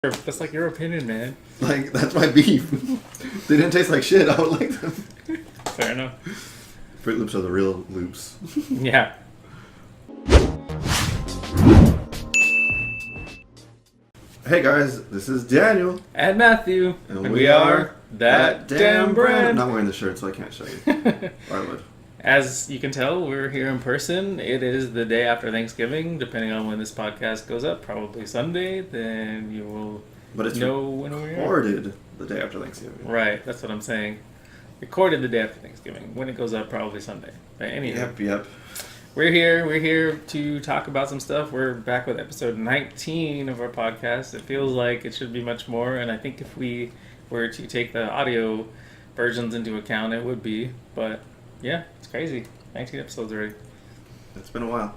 That's like your opinion, man. Like, that's my beef. They didn't taste like shit. I would like them. Fair enough. Fruit Loops are the real loops. Yeah. Hey guys, this is Daniel. And Matthew. And we are That Damn Brand. I'm not wearing the shirt, so I can't show you. I would. As you can tell, we're here in person. It is the day after Thanksgiving, depending on when this podcast goes up, probably Sunday. Then you will know when we are. Recorded the day after Thanksgiving. Right, that's what I'm saying. Recorded the day after Thanksgiving. When it goes up, probably Sunday. But anyway, Yep. We're here to talk about some stuff. We're back with episode 19 of our podcast. It feels like it should be much more, and I think if we were to take the audio versions into account, it would be. But yeah, it's crazy. 19 episodes already. It's been a while.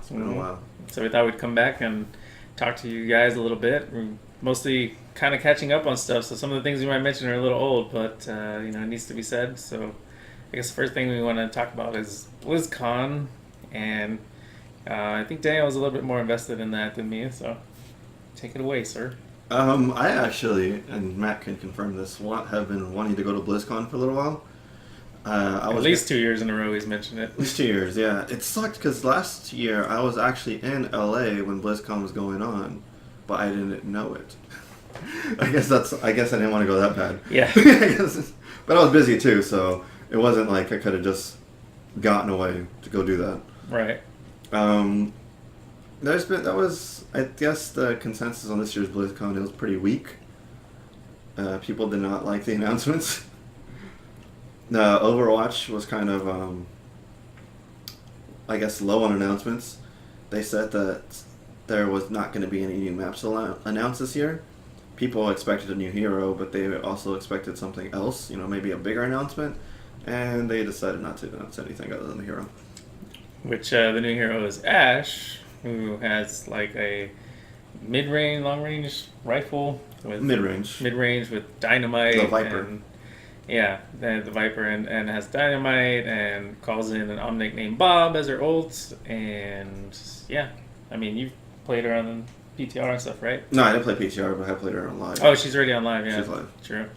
So we thought we'd come back and talk to you guys a little bit. We're mostly kind of catching up on stuff, so some of the things we might mention are a little old, but it needs to be said. So I guess the first thing we want to talk about is Blizzcon. And I think Daniel was a little bit more invested in that than me, so take it away, sir. I actually, and Matt can confirm this, have been wanting to go to BlizzCon for a little while. At least 2 years in a row he's mentioned it. At least 2 years, yeah. It sucked because last year I was actually in LA when BlizzCon was going on, but I didn't know it. I guess I didn't want to go that bad. Yeah. But I was busy too, so it wasn't like I could have just gotten away to go do that. Right. That was, I guess, the consensus on this year's BlizzCon. It was pretty weak. People did not like the announcements. Overwatch was kind of, I guess, low on announcements. They said that there was not going to be any new maps announced this year. People expected a new hero, but they also expected something else, maybe a bigger announcement. And they decided not to announce anything other than the hero. Which the new hero is Ash, who has like a mid-range, long-range rifle. Mid-range with dynamite. The Viper. The Viper and has dynamite and calls in an Omnic named Bob as her ult. And yeah, I mean, you've played her on PTR and stuff, right? No, I didn't play PTR, but I played her on live. Oh, she's already on live, yeah. She's live. True.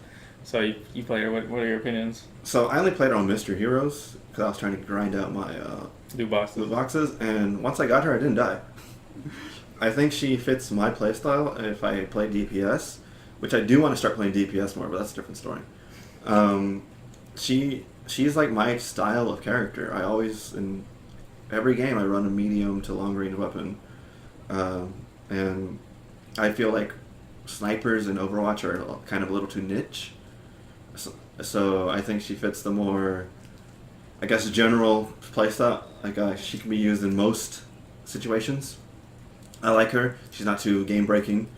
So you play her. What are your opinions? So I only played her on Mystery Heroes because I was trying to grind out my loot boxes, and once I got her, I didn't die. I think she fits my playstyle if I play DPS, which I do want to start playing DPS more, but that's a different story. She's like my style of character. I always, in every game, I run a medium to long range weapon, and I feel like snipers in Overwatch are kind of a little too niche. So I think she fits the more, I guess, general playstyle. Like she can be used in most situations. I like her. She's not too game breaking.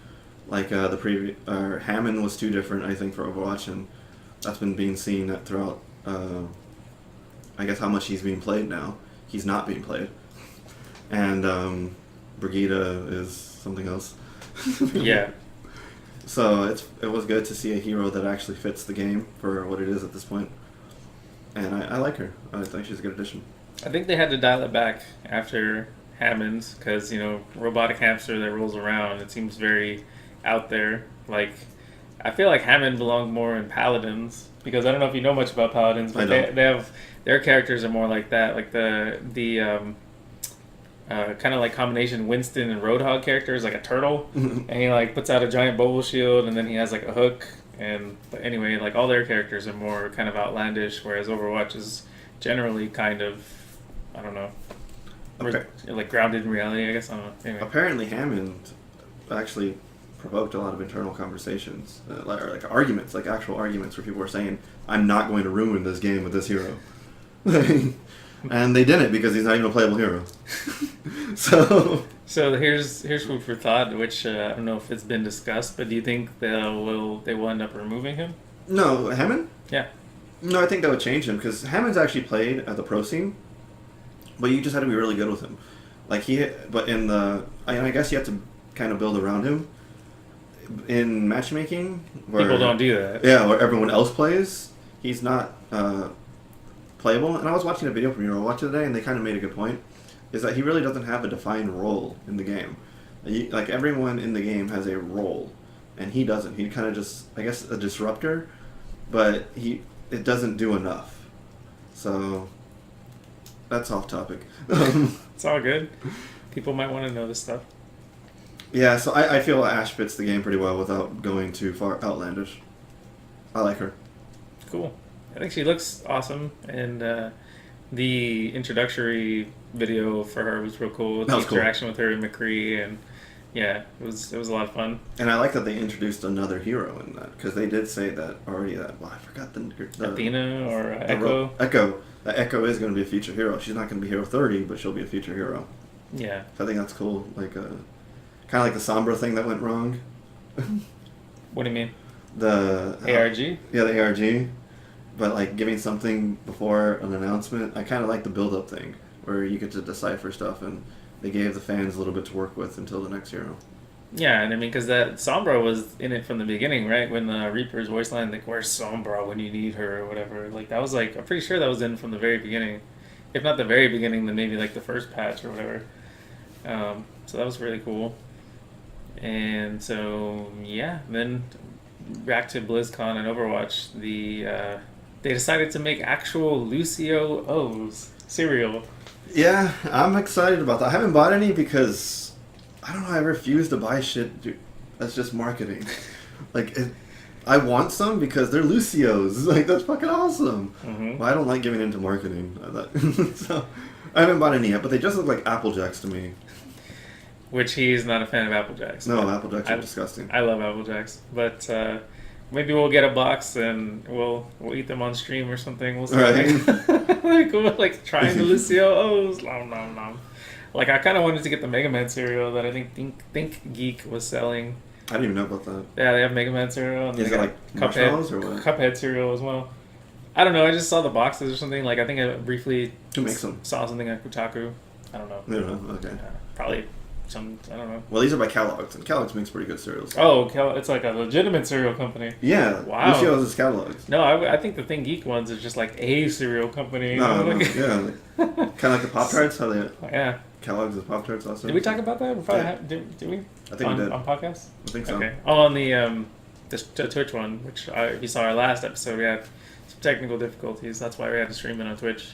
Like the previous, Hammond was too different, I think, for Overwatch, and that's been being seen throughout. I guess how much he's being played now. He's not being played, and Brigida is something else. Yeah. So it was good to see a hero that actually fits the game for what it is at this point. And I like her. I think she's a good addition. I think they had to dial it back after Hammond's because, robotic hamster that rolls around, it seems very out there. Like, I feel like Hammond belonged more in Paladins because I don't know if you know much about Paladins, but they have, their characters are more like that. Like the kind of like combination Winston and Roadhog characters, like a turtle, and he like puts out a giant bubble shield, and then he has like a hook. But anyway, like all their characters are more kind of outlandish, whereas Overwatch is generally kind of, I don't know, like grounded in reality, I guess. I don't know. Anyway. Apparently, Hammond actually provoked a lot of internal conversations, like arguments, like actual arguments, where people were saying, "I'm not going to ruin this game with this hero." And they didn't because he's not even a playable hero. So here's food for thought, which I don't know if it's been discussed, but do you think they will end up removing him? No, Hammond? Yeah. No, I think that would change him because Hammond's actually played at the pro scene, but you just had to be really good with him. I guess you have to kind of build around him. In matchmaking, where people don't do that. Yeah, where everyone else plays, he's not playable. And I was watching a video from Overwatch today, and they kind of made a good point, is that he really doesn't have a defined role in the game. Like, everyone in the game has a role, and he doesn't. He kind of just, I guess, a disruptor, but it doesn't do enough. So that's off topic. It's all good. People might want to know this stuff. Yeah, so I feel Ash fits the game pretty well without going too far outlandish. I like her. Cool. I think she looks awesome, and the introductory video for her was real cool. The interaction with her and McCree, and yeah, it was a lot of fun. And I like that they introduced another hero in that, because they did say that already. That I forgot the Athena or Echo. Echo. Echo is going to be a future hero. She's not going to be hero 30, but she'll be a future hero. Yeah. So I think that's cool. Like kind of like the Sombra thing that went wrong. What do you mean? The ARG? Yeah, the ARG. But like giving something before an announcement, I kind of like the build-up thing, where you get to decipher stuff, and they gave the fans a little bit to work with until the next hero. Yeah, and I mean, because that Sombra was in it from the beginning, right? When the Reaper's voice line, like, where's Sombra when you need her, or whatever. Like, that was like, I'm pretty sure that was in from the very beginning. If not the very beginning, then maybe like the first patch or whatever. So that was really cool. And so, yeah, then back to BlizzCon and Overwatch, they decided to make actual Lucio O's cereal. Yeah, I'm excited about that. I haven't bought any because, I don't know, I refuse to buy shit. Dude, that's just marketing. I want some because they're Lucio's. Like, that's fucking awesome. Mm-hmm. Well, I don't like giving into marketing. So, I haven't bought any yet, but they just look like Apple Jacks to me. Which he's not a fan of Apple Jacks. No, Apple Jacks are disgusting. I love Apple Jacks, but maybe we'll get a box and we'll eat them on stream or something. We'll see. Right. Like, cool, like trying the Lucio O's. Nom, nom, nom. Like, I kind of wanted to get the Mega Man cereal that I think Geek was selling. I didn't even know about that. Yeah, they have Mega Man cereal. And is it like marshmallows or what? Cuphead cereal as well. I don't know. I just saw the boxes or something. Like, I think I briefly saw something at Kotaku. I don't know. I don't know. Okay. Probably I don't know. Well, these are by Kellogg's, and Kellogg's makes pretty good cereals. Oh, it's like a legitent cereal company. Yeah. Wow. Lucio's is Kellogg's. No, I think the Thing Geek ones is just like a cereal company. No, yeah. Kind of like the Pop-Tarts, how they... Yeah. Kellogg's is Pop-Tarts also. Did we talk about that? Did we? I think we did. On podcasts? I think so. Okay. Oh, on the Twitch one, which if you saw our last episode, we had some technical difficulties. That's why we had to stream it on Twitch.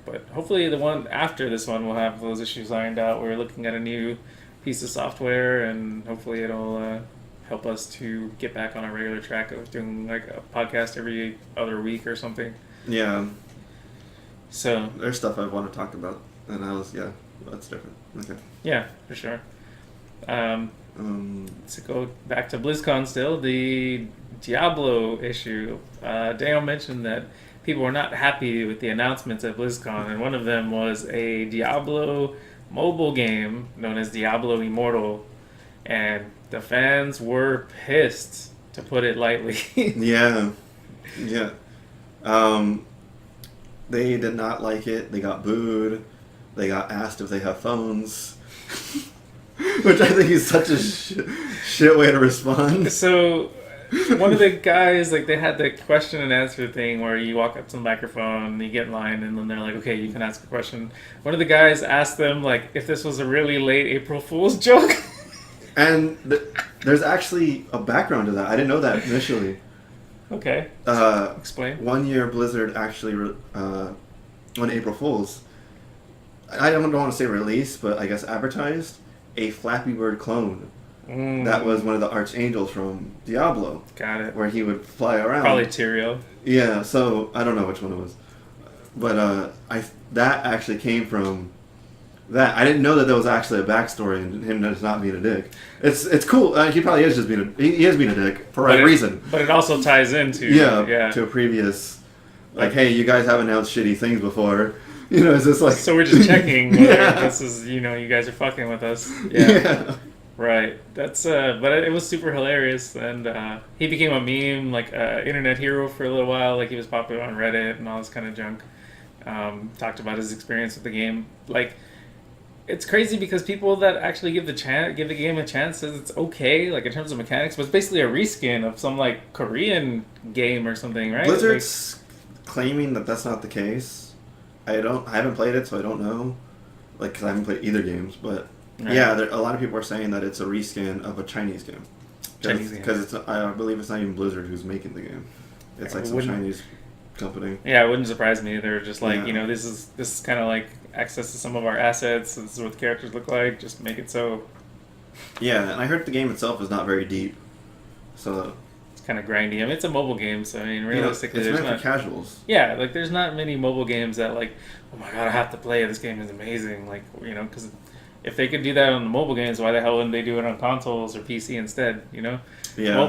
But hopefully the one after this one will have those issues ironed out. We're looking at a new piece of software, and hopefully it'll help us to get back on our regular track of doing like a podcast every other week or something. Yeah. So there's stuff I want to talk about, and that's different. Okay. Yeah, for sure. To go back to BlizzCon still, the Diablo issue. Dale mentioned that people were not happy with the announcements at BlizzCon, and one of them was a Diablo mobile game known as Diablo Immortal, and the fans were pissed, to put it lightly. Yeah. They did not like it. They got booed. They got asked if they have phones, which I think is such a shit way to respond. So one of the guys, like, they had the question and answer thing where you walk up to the microphone, you get in line, and then they're like, okay, you can ask a question. One of the guys asked them, like, if this was a really late April Fool's joke. And there's actually a background to that. I didn't know that initially. Okay. Explain. One year, Blizzard actually, on April Fool's, I don't want to say released, but I guess advertised a Flappy Bird clone. That was one of the archangels from Diablo. Got it. Where he would fly around. Probably Tyrael. Yeah, so I don't know which one it was. But that actually came from that. I didn't know that there was actually a backstory and him just not being a dick. It's cool. He probably is just being he is being a dick for right reason. But it also ties into to a previous, like, hey, you guys have announced shitty things before. You know, is this like... So we're just checking whether this is, you guys are fucking with us. Yeah. Right. That's but it was super hilarious, and he became a meme, like internet hero for a little while. Like, he was popular on Reddit and all this kind of junk. Talked about his experience with the game. Like, it's crazy because people that actually give the game a chance says it's okay, like in terms of mechanics, but it's basically a reskin of some like Korean game or something, right? Blizzard's claiming that that's not the case. I haven't played it, so I don't know. Like, because I haven't played either games, but. Right. Yeah, a lot of people are saying that it's a reskin of a Chinese game. Chinese game. Because I believe it's not even Blizzard who's making the game. It's like some Chinese company. Yeah, it wouldn't surprise me. They're just like, Yeah. this is kind of like access to some of our assets. This is what the characters look like. Just make it so. Yeah, and I heard the game itself is not very deep. So It's kind of grindy. I mean, it's a mobile game, so I mean, realistically, it's there's meant not. for casuals. Yeah, like there's not many mobile games that like, oh my god, I have to play it. This game is amazing. Like, because if they could do that on the mobile games, why the hell wouldn't they do it on consoles or PC instead? Yeah.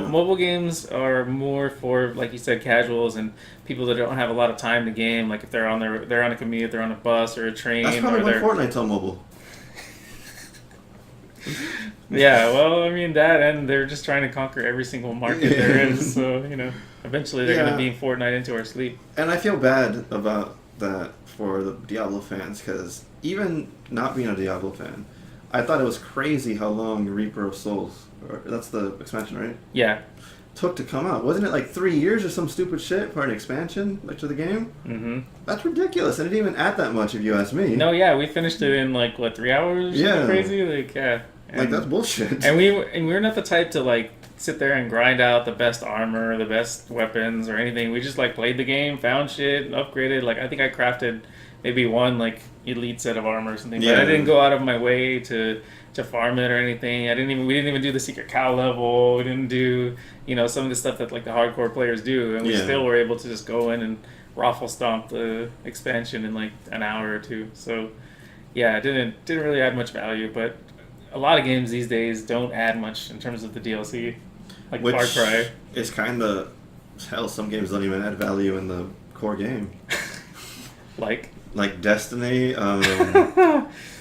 Mobile games are more for, like you said, casuals and people that don't have a lot of time to game. Like if they're on a commute, they're on a bus or a train. That's probably or why they're... Fortnite's on mobile. Yeah, well, I mean that, and they're just trying to conquer every single market there is. So eventually they're going to beam Fortnite into our sleep. And I feel bad about that for the Diablo fans, because even not being a Diablo fan, I thought it was crazy how long Reaper of Souls, that's the expansion, right? Yeah. Took to come out. Wasn't it like 3 years or some stupid shit for an expansion to the game? Mm-hmm. That's ridiculous. And it didn't even add that much if you ask me. No, yeah, we finished it in 3 hours? Yeah. Crazy? Yeah. Like, that's bullshit. And we're not the type to sit there and grind out the best armor, the best weapons, or anything. We just played the game, found shit, upgraded. I think I crafted maybe one elite set of armor or something. Yeah. But I didn't go out of my way to farm it or anything. We didn't even do the secret cow level. We didn't do some of the stuff that the hardcore players do, and we still were able to just go in and raffle stomp the expansion in an hour or two. So yeah, it didn't really add much value, but a lot of games these days don't add much in terms of the DLC, Which Far Cry. It's kind of hell. Some games don't even add value in the core game. Like Destiny.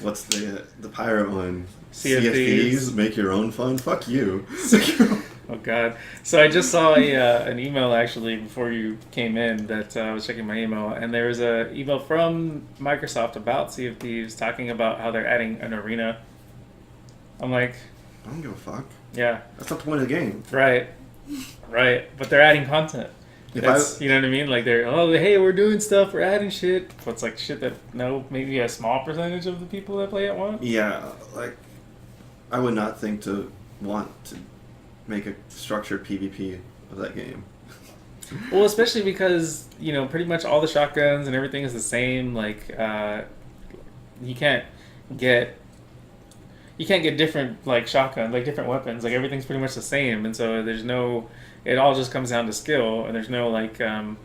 What's the pirate one? Sea of Thieves. Make your own fun. Fuck you. Oh god! So I just saw an email actually before you came in that I was checking my email, and there was an email from Microsoft about Sea of Thieves talking about how they're adding an arena. I'm like, I don't give a fuck. Yeah. That's not the point of the game. Right. But they're adding content. You know what I mean? Hey, we're doing stuff, we're adding shit. But it's shit that maybe a small percentage of the people that play it want. Yeah, I would not think to want to make a structured PvP of that game. Well, especially because, pretty much all the shotguns and everything is the same. You can't get different shotguns, different weapons. Everything's pretty much the same, and so there's no. It all just comes down to skill, and there's no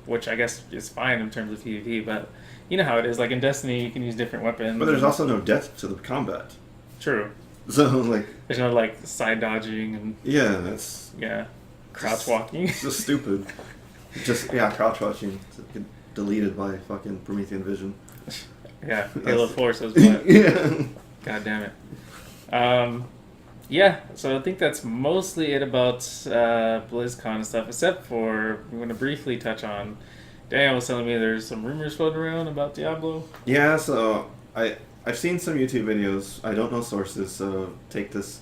which I guess is fine in terms of PvP. But you know how it is. In Destiny, you can use different weapons. But there's also no depth to the combat. True. So there's no side dodging and. Yeah, that's. Yeah. Crouch walking. It's just stupid. Crouch watching. Get deleted by fucking Promethean Vision. Yeah, Halo 4 says what? Yeah. God damn it. Yeah, so I think that's mostly it about BlizzCon and stuff, except for we're going to briefly touch on. Daniel was telling me there's some rumors floating around about Diablo. Yeah, so I've seen some YouTube videos. I don't know sources, so take this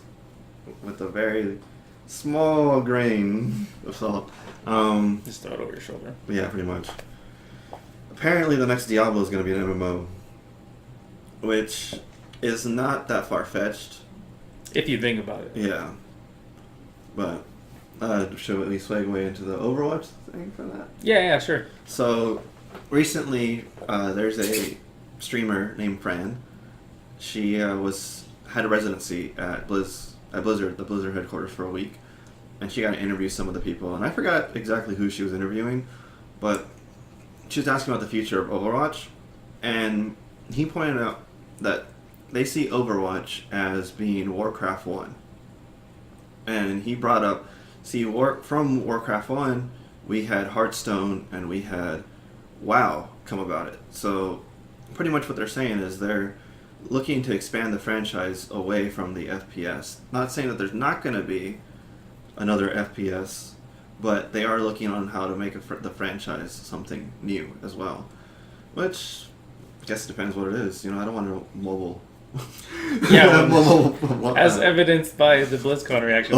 with a very small grain of salt. Just throw it over your shoulder. Yeah, pretty much. Apparently the next Diablo is going to be an MMO, which is not that far-fetched. If you think about it. Yeah. But should we at least segue into the Overwatch thing for that? Yeah, sure. So recently there's a streamer named Fran. She had a residency at Blizzard, the Blizzard headquarters, for a week, and she got to interview some of the people. And I forgot exactly who she was interviewing, but she was asking about the future of Overwatch, and he pointed out that they see Overwatch as being Warcraft 1. And he brought up, from Warcraft 1, we had Hearthstone and we had WoW come about it. So pretty much what they're saying is they're looking to expand the franchise away from the FPS. Not saying that there's not going to be another FPS, but they are looking on how to make the franchise something new as well. Which, I guess it depends what it is. I don't want a mobile... Yeah, as evidenced by the BlizzCon reaction,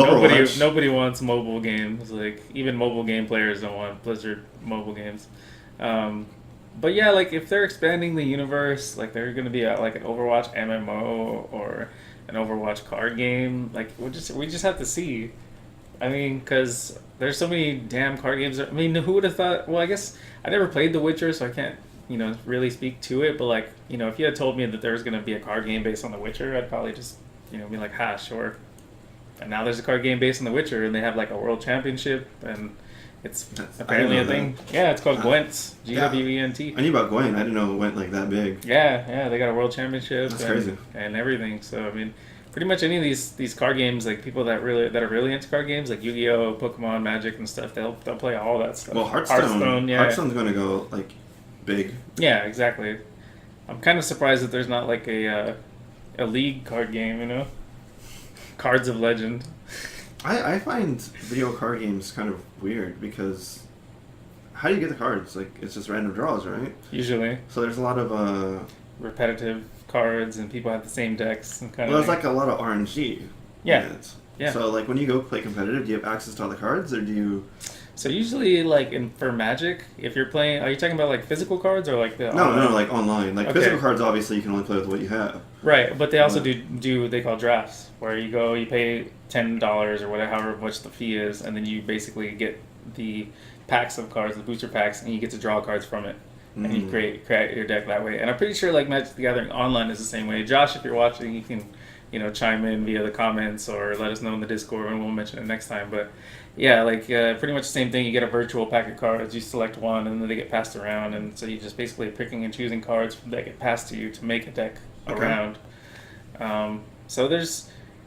nobody wants mobile games. Even mobile game players don't want Blizzard mobile games. But yeah, if they're expanding the universe, they're going to be an Overwatch MMO or an Overwatch card game. We just have to see. I mean, because there's so many damn card games. I mean, who would have thought? Well, I guess I never played The Witcher, so I can't, really speak to it. But like, if you had told me that there was gonna be a card game based on The Witcher, I'd probably just, be like, ha, sure. And now there's a card game based on The Witcher, and they have like a world championship, and it's apparently a thing. Yeah, it's called Gwent. GWENT. I knew about Gwent. I didn't know it went like that big. Yeah, they got a world championship. That's crazy. And everything. So I mean, pretty much any of these card games, like people that are really into card games, like Yu-Gi-Oh, Pokemon, Magic, and stuff, they'll play all that stuff. Well, Hearthstone, yeah. Hearthstone's gonna go like big. Yeah, exactly. I'm kind of surprised that there's not like a League card game, Cards of Legend. I find video card games kind of weird because how do you get the cards? Like, it's just random draws, right? Usually. So there's a lot of repetitive cards, and people have the same decks and kind of. Well, there's like a lot of RNG. Yeah. Yeah. So like when you go play competitive, do you have access to all the cards, or do you? So usually, like for Magic, if you're playing, are you talking about like physical cards or like the? No, like online. Like physical cards, obviously you can only play with what you have. Right, but they also do what they call drafts, where you go, you pay $10 or whatever, however much the fee is, and then you basically get the packs of cards, the booster packs, and you get to draw cards from it, and you create your deck that way. And I'm pretty sure like Magic the Gathering Online is the same way. Josh, if you're watching, you can chime in via the comments or let us know in the Discord, and we'll mention it next time. But yeah, like pretty much the same thing. You get a virtual pack of cards, you select one, and then they get passed around, and so you just basically picking and choosing cards that get passed to you to make a deck around. So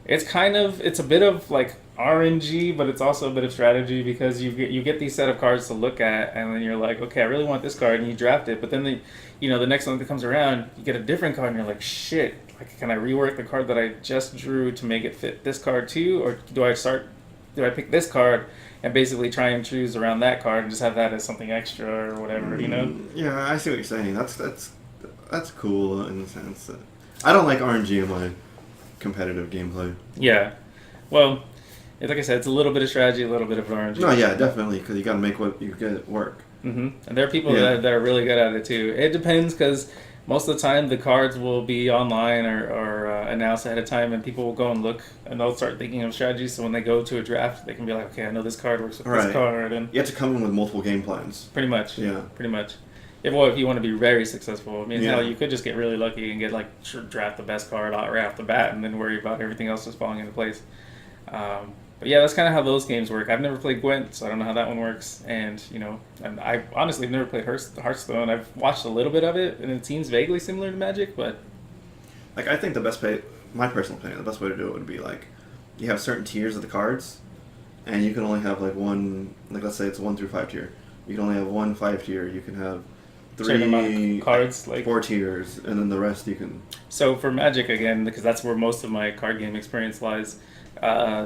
it's a bit of like RNG, but it's also a bit of strategy, because you get these set of cards to look at, and then you're like, okay, I really want this card, and you draft it, but then the next one that comes around, you get a different card, and you're like, shit, like, can I rework the card that I just drew to make it fit this card too, or do I pick this card and basically try and choose around that card and just have that as something extra or whatever, Yeah, I see what you're saying. That's cool in the sense that I don't like RNG in my competitive gameplay. Yeah. Well, like I said, it's a little bit of strategy, a little bit of RNG. No, yeah, definitely, because you got to make what you get work. Mm-hmm. And there are people that are really good at it too. It depends, because most of the time the cards will be online or announced ahead of time, and people will go and look, and they'll start thinking of strategies. So when they go to a draft, they can be like, okay, I know this card works with this card. And you have to come in with multiple game plans. Pretty much. Yeah. Pretty much. If you want to be very successful, I mean, hell, you could just get really lucky and get like draft the best card right off the bat, and then worry about everything else just falling into place. But yeah, that's kind of how those games work. I've never played Gwent, so I don't know how that one works. And and I honestly have never played Hearthstone. I've watched a little bit of it, and it seems vaguely similar to Magic, but like, I think my personal opinion, the best way to do it would be like, you have certain tiers of the cards, and you can only have like one. Like, let's say it's 1 through 5 tier. You can only have 1 5 tier. You can have 3 cards, like 4 tiers, and then the rest you can. So for Magic, again, because that's where most of my card game experience lies,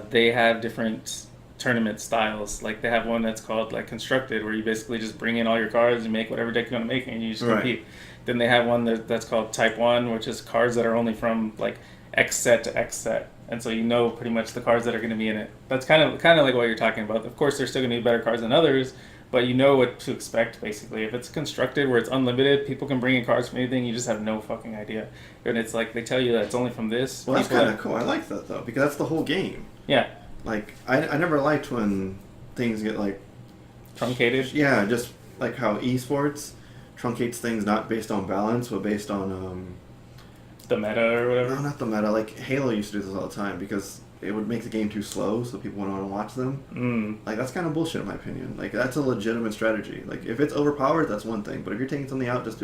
they have different tournament styles. Like, they have one that's called like Constructed, where you basically just bring in all your cards and make whatever deck you want to make, and you just compete. Then they have one that's called Type 1, which is cards that are only from like X set to X set, and so pretty much the cards that are going to be in it. That's kind of like what you're talking about. Of course, there's still going to be better cards than others, but you know what to expect, basically. If it's Constructed, where it's unlimited, people can bring in cards from anything, you just have no fucking idea. And it's like, they tell you that it's only from this. Well, that's kind of cool. I like that, though, because that's the whole game. Yeah. Like, I never liked when things get, like... truncated? Yeah, just like how esports truncates things not based on balance, but based on... the meta or whatever? No, not the meta. Like, Halo used to do this all the time, because it would make the game too slow, so people wouldn't want to watch them. Like, that's kind of bullshit in my opinion. Like, that's a legitimate strategy. Like, if it's overpowered, that's one thing. But if you're taking something out just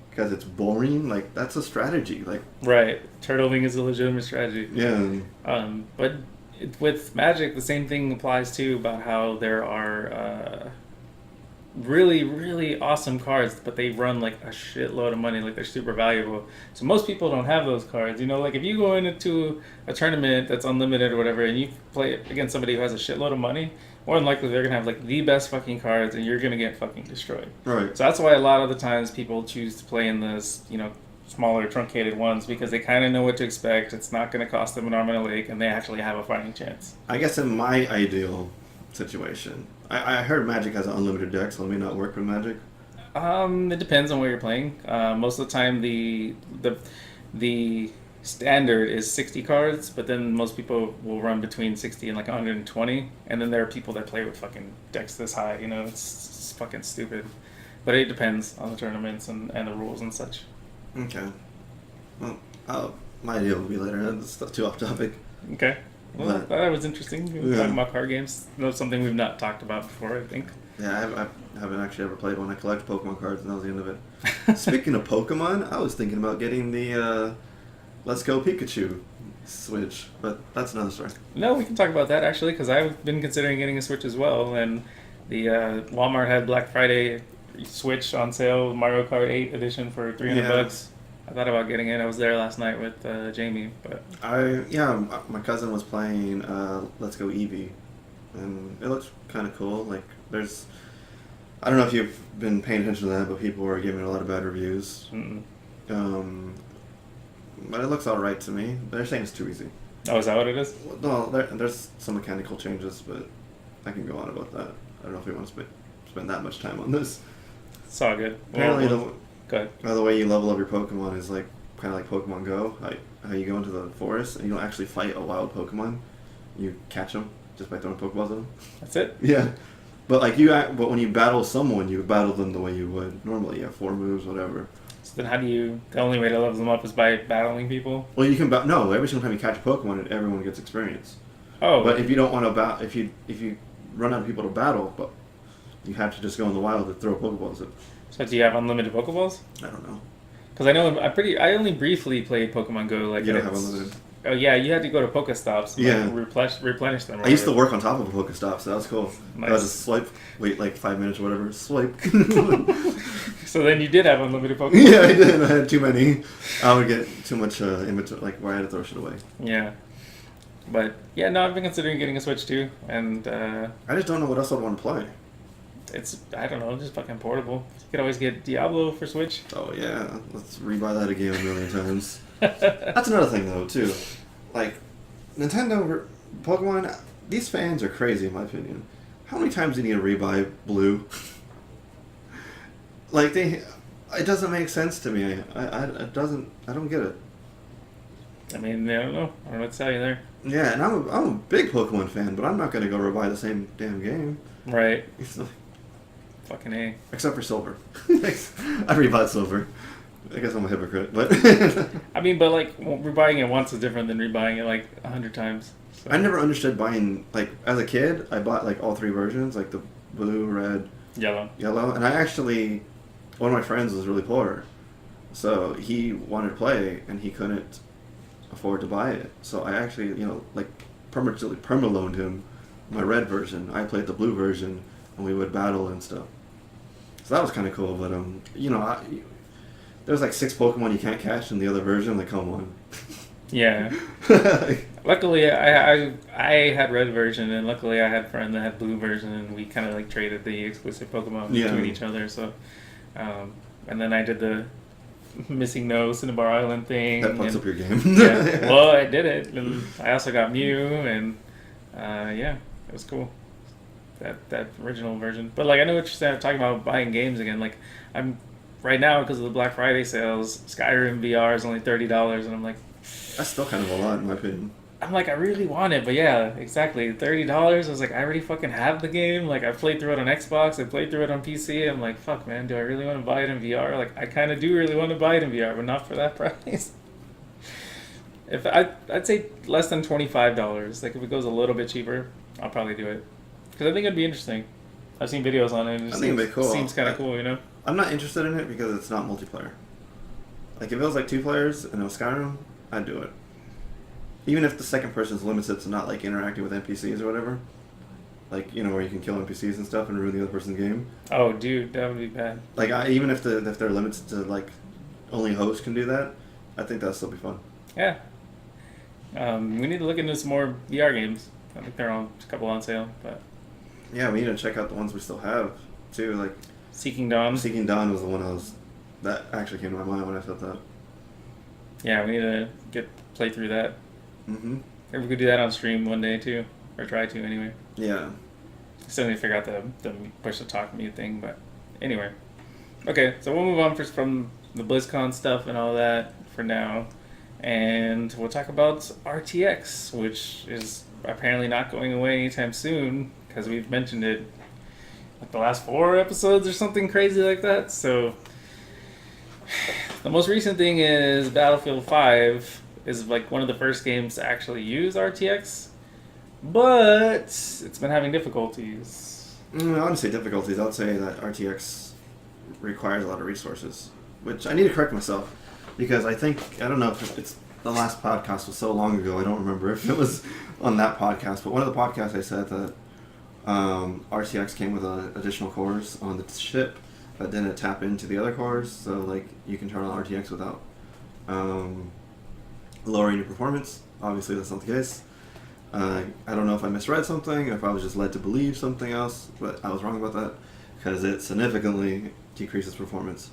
because it's boring, like, that's a strategy. Like, right. Turtling is a legitimate strategy. Yeah. But with Magic, the same thing applies too, about how there are really, really awesome cards, but they run like a shitload of money, like they're super valuable. So most people don't have those cards. Like, if you go into a tournament that's unlimited or whatever, and you play against somebody who has a shitload of money, more than likely they're gonna have like the best fucking cards, and you're gonna get fucking destroyed. Right. So that's why a lot of the times people choose to play in those, smaller truncated ones, because they kind of know what to expect. It's not gonna cost them an arm and a leg, and they actually have a fighting chance. I guess in my ideal situation, I heard Magic has an unlimited deck, so it may not work with Magic. It depends on where you're playing. Most of the time, the standard is 60 cards, but then most people will run between 60 and like 120, and then there are people that play with fucking decks this high. You know, it's fucking stupid. But it depends on the tournaments and the rules and such. Okay. Well, my idea will be later. That's too off topic. Okay. Well, But- that was interesting. We were Yeah. talking about card games. That's something we've not talked about before, I think. Yeah, I haven't actually ever played one. I collect Pokemon cards, and that was the end of it. Speaking of Pokemon, I was thinking about getting the Let's Go Pikachu Switch, but that's another story. No, we can talk about that actually, because I've been considering getting a Switch as well. And the Walmart had Black Friday Switch on sale, Mario Kart 8 edition for $300. I thought about getting it. I was there last night with Jamie, but My cousin was playing Let's Go Eevee, and it looks kind of cool. Like I don't know if you've been paying attention to that, but people were giving it a lot of bad reviews. But it looks alright to me. They're saying it's too easy. oh, is that what it is? No, there's some mechanical changes, but I can go on about that. I don't know if we want to spend that much time on this. It's all good. Apparently, go ahead. the way you level up your Pokemon is like kind of like Pokemon Go. How you go into the forest and you don't actually fight a wild Pokemon. You catch them just by throwing Pokeballs at them. That's it? Yeah, but but when you battle someone, you battle them the way you would normally. You have 4 moves, whatever. So then how do you... The only way to level them up is by battling people? Well, you can no. Every single time you catch a Pokemon, everyone gets experience. Oh. But if you don't want to if you run out of people to battle, but you have to just go in the wild and throw Pokeballs at. So do you have unlimited Pokeballs? I don't know. Because I know I only briefly played Pokemon Go. Like You don't have unlimited. Oh yeah, you had to go to Pokestops and Yeah. replenish them. Or I used to whatever. work on top of a Pokestop, so that was cool. Nice. I would just swipe, wait like 5 minutes or whatever, swipe. So then you did have unlimited Pokemon. Yeah, I did. I had too many. I would get too much inventory, like where I had to throw shit away. Yeah. But yeah, no, I've been considering getting a Switch too, and I just don't know what else I'd want to play. I don't know, just fucking portable. You could always get Diablo for Switch. Oh yeah, let's rebuy that again a million times. That's another thing though too, like Nintendo, Pokemon. These fans are crazy in my opinion. How many times do you need to rebuy Blue? Like it doesn't make sense to me. It doesn't. I don't get it. I mean, I don't know. I don't know what to tell you there. Yeah, and I'm a big Pokemon fan, but I'm not gonna go rebuy the same damn game. Right. It's like, Fucking A. except for Silver. I rebought Silver. I guess I'm a hypocrite, but I mean, but like, rebuying it once is different than rebuying it like 100 times. So. I never understood buying, like, as a kid, I bought like all 3 versions, like the blue, red, Yellow. yellow, and I actually, one of my friends was really poor, so he wanted to play, and he couldn't afford to buy it, so I actually, like, perma-loaned him my red version. I played the blue version, and we would battle and stuff. So that was kind of cool, but, there's like 6 Pokemon you can't catch in the other version, like, come on. Yeah. Luckily, I had red version, and luckily I had a friend that had blue version, and we kind of like traded the exclusive Pokemon between each other. So, and then I did the missing no Cinnabar Island thing. That fucks up your game. Yeah, well, I did it, and I also got Mew, and yeah, it was cool. That original version. But like, I know what you're saying, talking about buying games again. Like, I'm right now because of the Black Friday sales. Skyrim VR is only $30, and I'm like. That's still kind of a lot, in my opinion. I'm like, I really want it, but yeah, exactly. $30. I was like, I already fucking have the game. Like, I played through it on Xbox. I played through it on PC. I'm like, fuck, man, do I really want to buy it in VR? Like, I kind of do really want to buy it in VR, but not for that price. If I'd say less than $25. Like, if it goes a little bit cheaper, I'll probably do it. Because I think it'd be interesting. I've seen videos on it. And I think it'd be cool. Seems kind of cool, you know? I'm not interested in it because it's not multiplayer. Like, if it was like 2 players and it was Skyrim, I'd do it. Even if the second person's limited to not like interacting with NPCs or whatever. Like, where you can kill NPCs and stuff and ruin the other person's game. Oh, dude, that would be bad. Like, even if they're limited to like only hosts can do that, I think that'd still be fun. Yeah. We need to look into some more VR games. I think they're a couple on sale, but yeah, we need to check out the ones we still have too. Like Seeking Dawn. Seeking Dawn was the one that actually came to my mind when I said that. Yeah, we need to play through that. Mm-hmm. Maybe we could do that on stream one day too, or try to anyway. Yeah. Still need to figure out the push to talk mute thing, but anyway. Okay, so we'll move on from the BlizzCon stuff and all that for now, And we'll talk about RTX, which is apparently not going away anytime soon because we've mentioned it like the last 4 episodes or something crazy like that. So the most recent thing is Battlefield 5 is like one of the first games to actually use RTX, but it's been having difficulties. I wouldn't say difficulties. I would say that RTX requires a lot of resources, which I need to correct myself because I don't know if it's the last podcast was so long ago. I don't remember if it was on that podcast, but one of the podcasts I said that RTX came with additional cores on the ship that didn't tap into the other cores, so like you can turn on RTX without lowering your performance. Obviously, that's not the case. I don't know if I misread something, if I was just led to believe something else, but I was wrong about that because it significantly decreases performance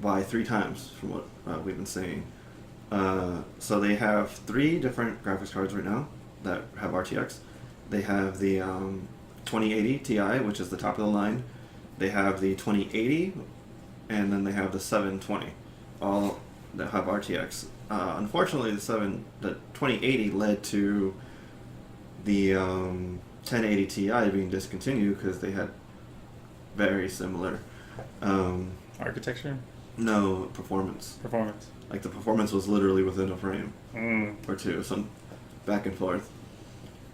by 3 times from what we've been saying. So they have 3 different graphics cards right now that have RTX. They have the 2080 Ti, which is the top of the line. They have the 2080, and then they have the 720, all that have RTX. Unfortunately, the 2080 led to the 1080 Ti being discontinued because they had very similar Architecture? no performance. Performance. Like the performance was literally within a frame or 2, some back and forth.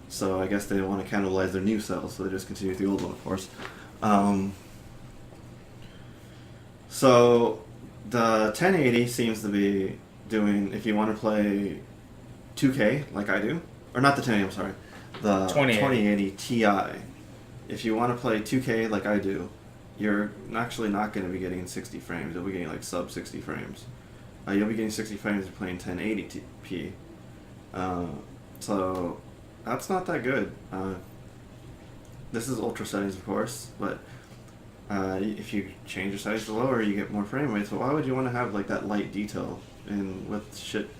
So I guess they didn't want to cannibalize their new cells, so they just continued the old one, of course. So the 1080 seems to be doing, if you want to play 2K like I do, or not the 1080, I'm sorry, the 2080 Ti. If you want to play 2K like I do, you're actually not going to be getting 60 frames. You'll be getting like sub 60 frames. You'll be getting 60 frames if you're playing 1080p. So that's not that good. This is ultra settings, of course, but if you change your settings to lower, you get more frame rates. So why would you want to have like that light detail in with shit?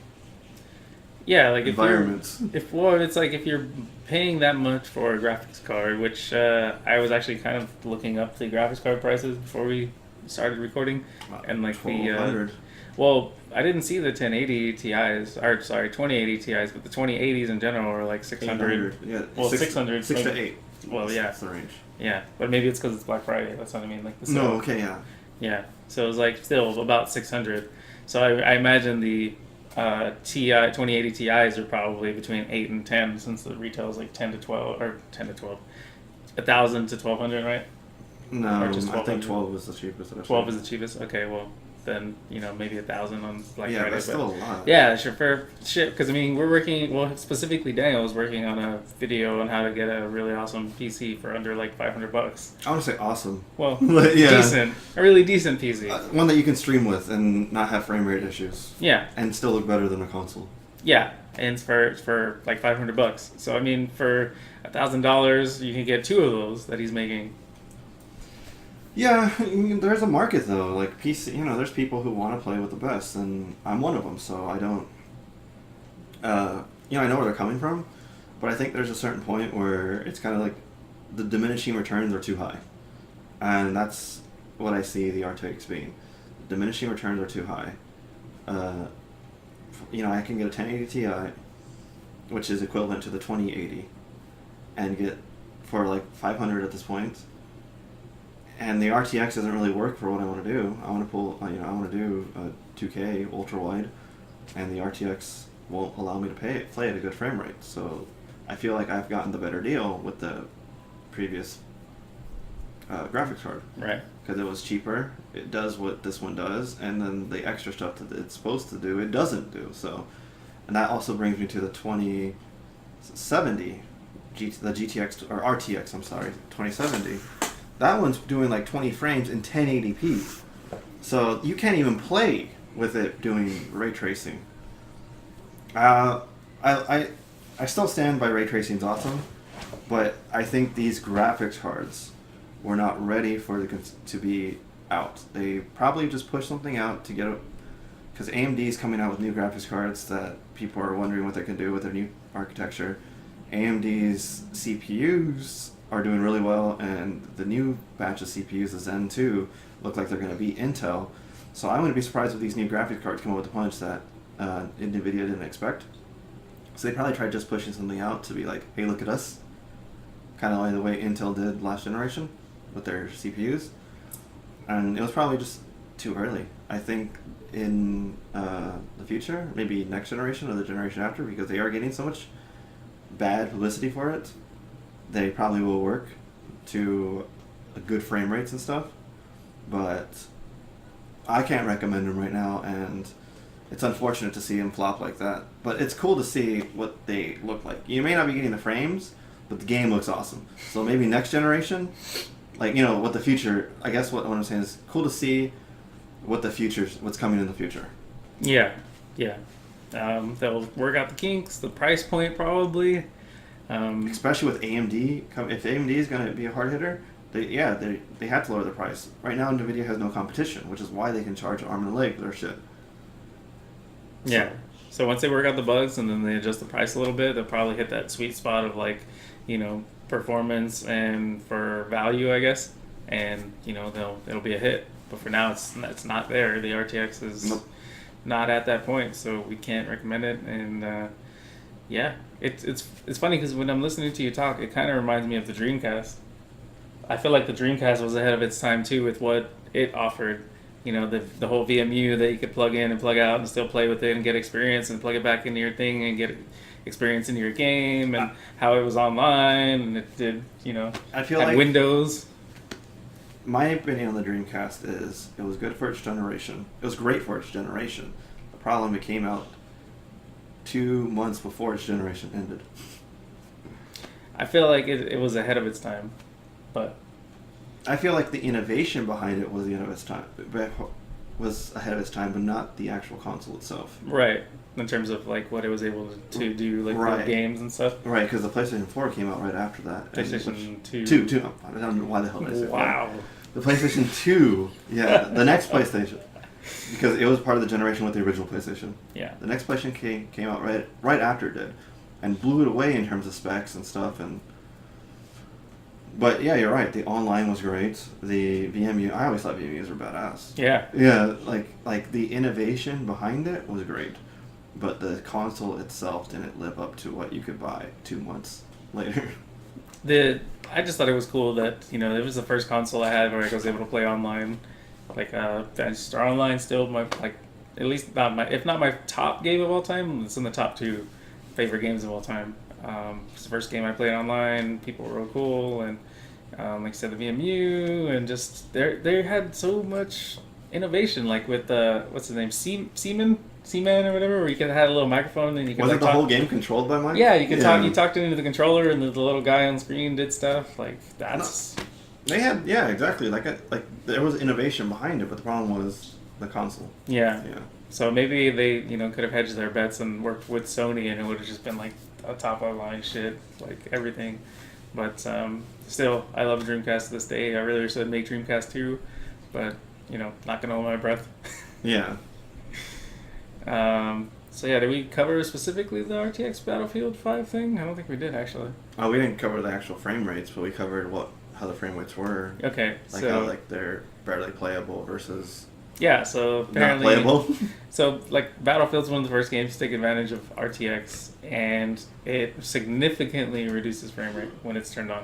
Yeah, like environments. It's like if you're paying that much for a graphics card, which I was actually kind of looking up the graphics card prices before we started recording, and like the well, I didn't see the 1080 Ti's, or sorry, 2080 Ti's, but the 2080s in general are like 600. Yeah, well, 600. 6 to 8. Well, yeah, that's the range. Yeah, but maybe it's because it's Black Friday. That's what I mean. Like the sale. No, okay, yeah. Yeah, so it was like still about 600. So I imagine the Ti 2080 Ti's are probably between 8 and 10, since the retail is like 10 to 12 or 10 to 12, 1,000 to 1,200, right? No, I think 12 was the cheapest. 12 is the cheapest. Okay, well then maybe 1,000 on Black Friday. Yeah, that's still a lot. Yeah, sure, for shit. Because I mean, we're working. Well, specifically, Daniel was working on a video on how to get a really awesome PC for under like $500. I want to say awesome. Well, yeah. Decent, a really decent PC. One that you can stream with and not have frame rate issues. Yeah, and still look better than a console. Yeah, and it's for like $500. So I mean, for $1,000, you can get 2 of those that he's making. Yeah, I mean, there's a market though. Like PC, there's people who want to play with the best, and I'm one of them. So I don't, I know where they're coming from, but I think there's a certain point where it's kind of like the diminishing returns are too high, and that's what I see the RTX being. Diminishing returns are too high. I can get a 1080 Ti, which is equivalent to the 2080, and get for like 500 at this point. And the RTX doesn't really work for what I want to do. I want to do a 2K ultra wide, and the RTX won't allow me to play at a good frame rate. So I feel like I've gotten the better deal with the previous graphics card. Right. Because it was cheaper. It does what this one does, and then the extra stuff that it's supposed to do, it doesn't do. So, and that also brings me to the 2070, the GTX or RTX. I'm sorry, 2070. That one's doing like 20 frames in 1080p. So you can't even play with it doing ray tracing. I still stand by ray tracing's awesome, but I think these graphics cards were not ready for to be out. They probably just pushed something out to get it, because AMD is coming out with new graphics cards that people are wondering what they can do with their new architecture. AMD's CPUs are doing really well, and the new batch of CPUs, the Zen 2, look like they're going to be Intel. So I wouldn't be surprised if these new graphics cards come up with a punch that NVIDIA didn't expect. So they probably tried just pushing something out to be like, hey, look at us. Kind of like the way Intel did last generation with their CPUs. And it was probably just too early. I think in the future, maybe next generation or the generation after, because they are getting so much bad publicity for it, they probably will work to good frame rates and stuff. But I can't recommend them right now, and it's unfortunate to see them flop like that. But it's cool to see what they look like. You may not be getting the frames, but the game looks awesome. So maybe next generation, like, you know, what the future, I guess what I'm saying is cool to see what the future's, what's coming in the future. Yeah. They'll work out the kinks, the price point probably. Especially with AMD. If AMD is going to be a hard hitter, they have to lower the price. Right now, NVIDIA has no competition, which is why they can charge an arm and a leg for their shit. Yeah. So once they work out the bugs and then they adjust the price a little bit, they'll probably hit that sweet spot of, like, you know, performance and for value, I guess. And, you know, it'll be a hit. But for now, it's not there. The RTX is not at that point, so we can't recommend it. And it's funny because when I'm listening to you talk, it kind of reminds me of the Dreamcast. I feel like the Dreamcast was ahead of its time too with what it offered. You know, the whole VMU that you could plug in and plug out and still play with it and get experience and plug it back into your thing and get experience into your game, and how it was online and it did, you know, I feel had like Windows. My opinion on the Dreamcast is it was good for its generation. It was great for its generation. The problem, it came out 2 months before its generation ended. I feel like it was ahead of its time, but I feel like the innovation behind it was ahead of its time, but not the actual console itself. right, in terms of like what it was able to do, like Right. the games and stuff. Right, because the PlayStation 4 came out right after that. PlayStation 2. Two. I don't know why the hell I said Wow. that. The PlayStation 2, yeah, the next PlayStation. Because it was part of the generation with the original PlayStation. Yeah. The next PlayStation came out right after it did, and blew it away in terms of specs and stuff. But yeah, you're right. The online was great. The VMU, I always thought VMUs were badass. Yeah. Yeah, like the innovation behind it was great, but the console itself didn't live up to what you could buy 2 months later. I just thought it was cool that, you know, it was the first console I had where I was able to play online. Like, Fantasy Star Online still my, like, at least not my, if not my top game of all time, it's in the top 2 favorite games of all time. It's the first game I played online. People were real cool, and like I said, the VMU, and just they had so much innovation. Like with what's his name, Seaman or whatever, where you could have a little microphone and you could. Was like, it the whole game controlled by mic? Yeah, you could talk. You talked into the controller, and the little guy on screen did stuff. Like that's. No. They had exactly like there was innovation behind it, but the problem was the console. Yeah. Yeah. So maybe they could have hedged their bets and worked with Sony, and it would have just been like a top of the line shit, like everything. But still, I love Dreamcast to this day. I really wish they'd make Dreamcast 2, but not gonna hold my breath. Yeah. So yeah, did we cover specifically the RTX Battlefield 5 thing? I don't think we did actually. Oh, we didn't cover the actual frame rates, but we covered how the frame rates were. Okay. Like how they're barely playable versus. Yeah, so apparently, not playable. So like Battlefield's one of the first games to take advantage of RTX, and it significantly reduces frame rate when it's turned on.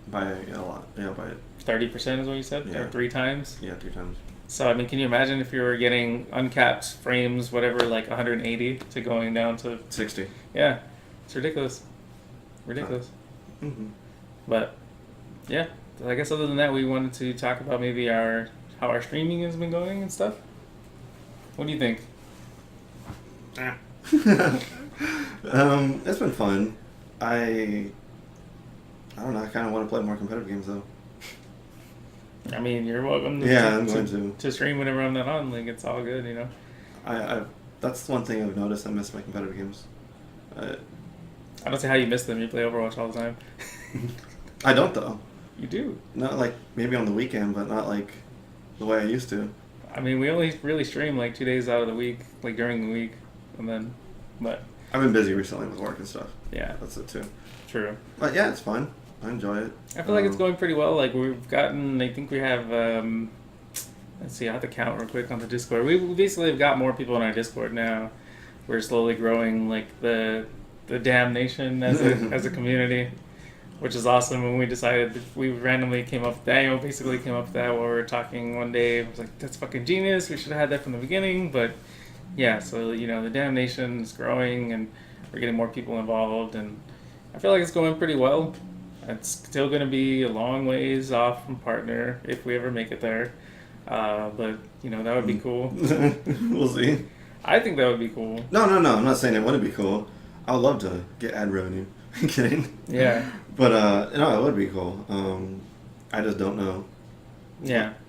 By a lot, by 30% is what you said, yeah. or 3 times. Yeah, 3 times. So I mean, can you imagine if you were getting uncapped frames, whatever, like 180 to going down to 60? Yeah, it's ridiculous. Mm-hmm. But yeah, I guess other than that, we wanted to talk about maybe how our streaming has been going and stuff. What do you think? It's been fun. I don't know. I kind of want to play more competitive games though. I mean, you're welcome. I'm going to stream whenever I'm not on. Like it's all good, I that's one thing I've noticed. I miss my competitive games. I don't see how you miss them. You play Overwatch all the time. I don't though. You do. Not like maybe on the weekend, but not like the way I used to. I mean, we only really stream like 2 days out of the week, like during the week, and then, but. I've been busy recently with work and stuff. Yeah. That's it too. True. But yeah, it's fun. I enjoy it. I feel like it's going pretty well. Like we've gotten, I think we have Let's see, I have to count real quick on the Discord. We basically have got more people in our Discord now. We're slowly growing like the damn nation as a community, which is awesome. When we decided, we randomly came up, Daniel basically came up with that while we were talking one day. I was like, that's fucking genius. We should have had that from the beginning. But yeah, so, the damn nation is growing and we're getting more people involved. And I feel like it's going pretty well. It's still going to be a long ways off from partner if we ever make it there. But, that would be cool. We'll see. I think that would be cool. No. I'm not saying it wouldn't be cool. I would love to get ad revenue. Kidding. Yeah. But, no, it would be cool. I just don't know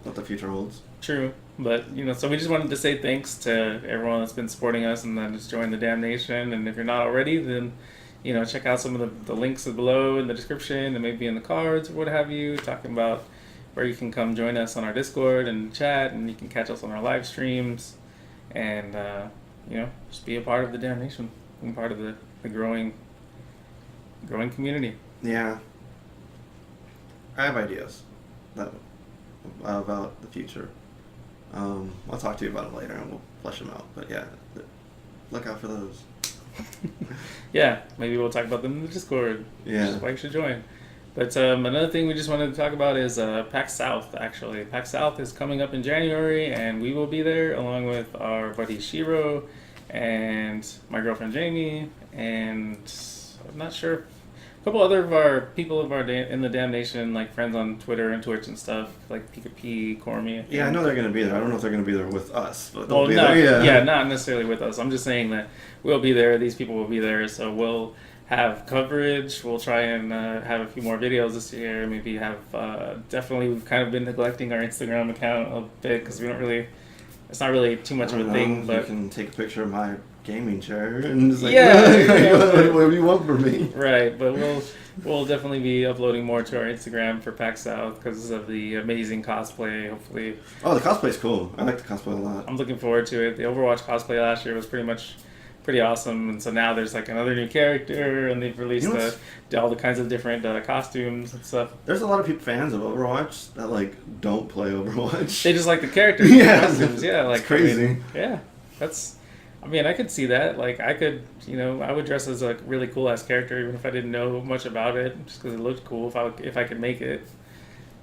what the future holds. True. But, so we just wanted to say thanks to everyone that's been supporting us and then just join the damn nation. And if you're not already, then, check out some of the links below in the description and maybe in the cards or what have you, talking about where you can come join us on our Discord and chat, and you can catch us on our live streams and, just be a part of the damn nation, be part of the growing community. Yeah. I have ideas about the future. I'll talk to you about it later and we'll flesh them out. But yeah, look out for those. Yeah, maybe we'll talk about them in the Discord. Yeah. Which is why you should join. But another thing we just wanted to talk about is PAX South, actually. PAX South is coming up in January, and we will be there along with our buddy Shiro and my girlfriend Jamie, and I'm not sure, a couple other of our people in the damn nation, like friends on Twitter and Twitch and stuff, like Pika P, Cormy. Yeah, I know they're going to be there. I don't know if they're going to be there with us, but they'll be there. Yeah. Yeah, not necessarily with us. I'm just saying that we'll be there. These people will be there, so we'll have coverage. We'll try and have a few more videos this year. Maybe have definitely, we've kind of been neglecting our Instagram account a bit because it's not really too much of a thing. But you can take a picture of my gaming chair and just like, what do you want from me? Right, but we'll definitely be uploading more to our Instagram for PAX South because of the amazing cosplay. Hopefully. Oh, the cosplay's cool. I like the cosplay a lot. I'm looking forward to it. The Overwatch cosplay last year was pretty awesome, and so now there's like another new character, and they've released all the kinds of different costumes and stuff. There's a lot of fans of Overwatch that like don't play Overwatch. They just like the characters, costumes. Yeah, like it's crazy. I could see that. Like I could, I would dress as a really cool ass character even if I didn't know much about it, just because it looked cool. If I could make it.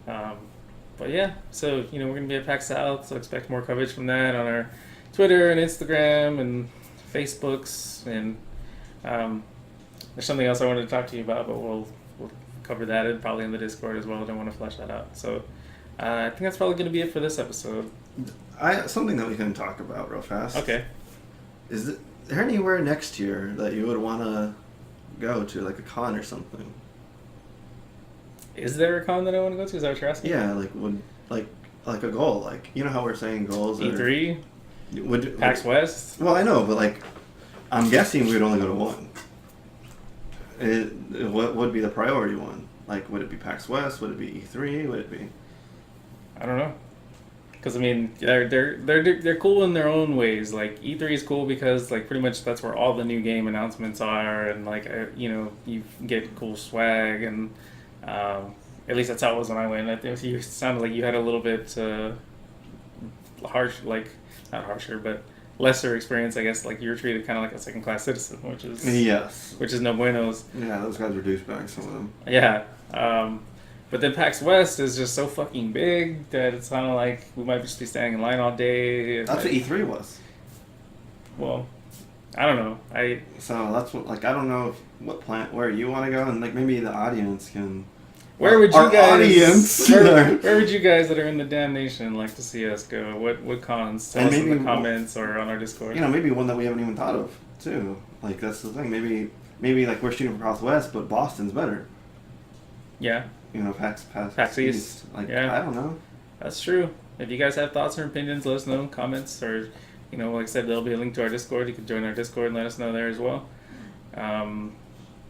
But yeah, so we're gonna be at PAX South, so expect more coverage from that on our Twitter and Instagram and Facebooks, and there's something else I wanted to talk to you about, but we'll cover that and probably in the Discord as well. I don't want to flesh that out. So I think that's probably going to be it for this episode. Something that we can talk about real fast. Okay. Is there anywhere next year that you would want to go to, like a con or something? Is there a con that I want to go to? Is that what you're asking? Yeah, like a goal. Like, how we're saying goals. E3? PAX West? Well, I know, but like, I'm guessing we would only go to one. What would be the priority one? Like, would it be PAX West? Would it be E3? Would it be? I don't know. Because they're cool in their own ways. Like E3 is cool because like pretty much that's where all the new game announcements are, and like you get cool swag, and at least that's how it was when I went. I think you sounded like you had a little bit harsh, like. Not harsher, but lesser experience, I guess. Like you were treated kind of like a second-class citizen, which is no buenos. Yeah, those guys are douchebags, some of them. Yeah, but then PAX West is just so fucking big that it's kind of like we might just be standing in line all day. That's what E3 was. Well, I don't know. So that's what, like, I don't know where you want to go, and like maybe the audience can. Where would you guys? Where would you guys that are in the damn nation like to see us go? What cons? Tell us in the comments or on our Discord. Maybe one that we haven't even thought of too. Like that's the thing. Maybe like we're shooting for Southwest, but Boston's better. Yeah. PAX East. Like I don't know. That's true. If you guys have thoughts or opinions, let us know in comments, or like I said, there'll be a link to our Discord. You can join our Discord and let us know there as well.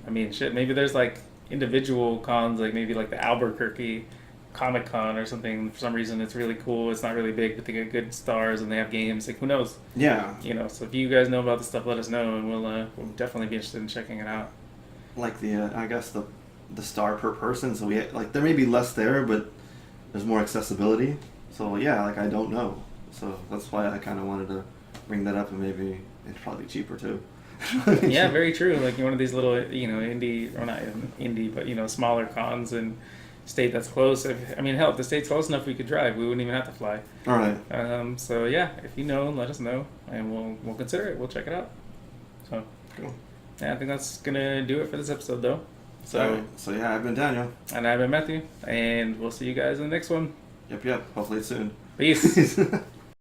Maybe there's like individual cons, like maybe like the Albuquerque Comic Con or something. For some reason it's really cool. It's not really big, but they get good stars and they have games. Like who knows? Yeah. So if you guys know about this stuff, let us know, and we'll definitely be interested in checking it out. Like I guess the star per person. So we like there may be less there, but there's more accessibility. So yeah, like I don't know. So that's why I kind of wanted to bring that up, and maybe it'd probably be cheaper too. Yeah, very true. Like one of these little, indie, or not indie, but smaller cons in state that's close. I mean, hell, if the state's close enough, we could drive. We wouldn't even have to fly. All right. So yeah, if you know, let us know, and we'll consider it. We'll check it out. So Cool. yeah, I think that's gonna do it for this episode, though. So All right. So yeah, I've been Daniel. and I've been Matthew, and we'll see you guys in the next one. Yep. Hopefully it's soon. Peace.